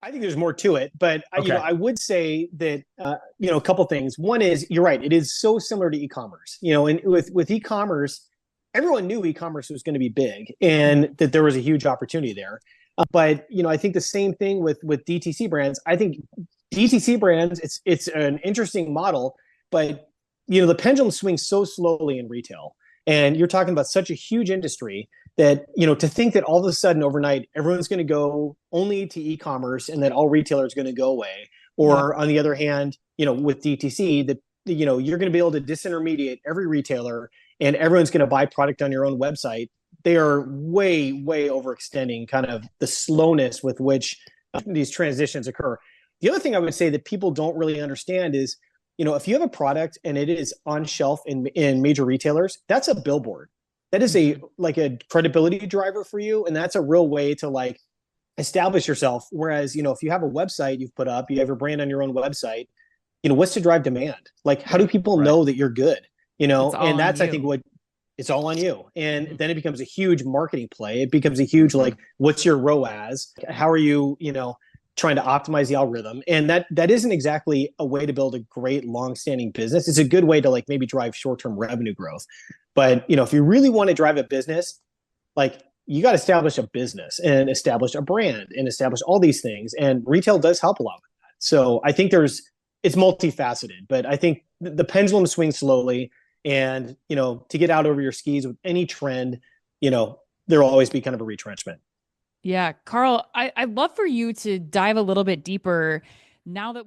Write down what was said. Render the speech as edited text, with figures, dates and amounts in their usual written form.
I think there's more to it, but Okay. I would say that a couple things. One is you're right; it is so similar to e-commerce. And with e-commerce, everyone knew e-commerce was going to be big and that there was a huge opportunity there. But I think the same thing with DTC brands. I think DTC brands, it's an interesting model, but the pendulum swings so slowly in retail, and you're talking about such a huge industry that to think that all of a sudden overnight everyone's going to go only to e-commerce and that all retailers are going to go away, Yeah. or on the other hand with DTC that you're going to be able to disintermediate every retailer and everyone's going to buy product on your own website. They are way overextending kind of the slowness with which these transitions occur. The other thing I would say that people don't really understand is if you have a product and it is on shelf in major retailers, that's a billboard. That is a Mhm. like a credibility driver for you, and that's a real way to like establish yourself. Whereas if you have a website you've put up, you have your brand on your own website, what's to drive demand? Like, how do people Right. know that you're good? It's all And on that's, I think, you. what it's all on you. And Mhm. then it becomes a huge marketing play. It becomes a huge, Mhm. like, what's your ROAS? How are you, trying to optimize the algorithm? And that isn't exactly a way to build a great long-standing business. It's a good way to like maybe drive short-term revenue growth. But if you really want to drive a business, like you got to establish a business and establish a brand and establish all these things. And retail does help a lot with that. So I think it's multifaceted, but I think the pendulum swings slowly. And, to get out over your skis with any trend, there will always be kind of a retrenchment. Yeah, Carl, I'd love for you to dive a little bit deeper now that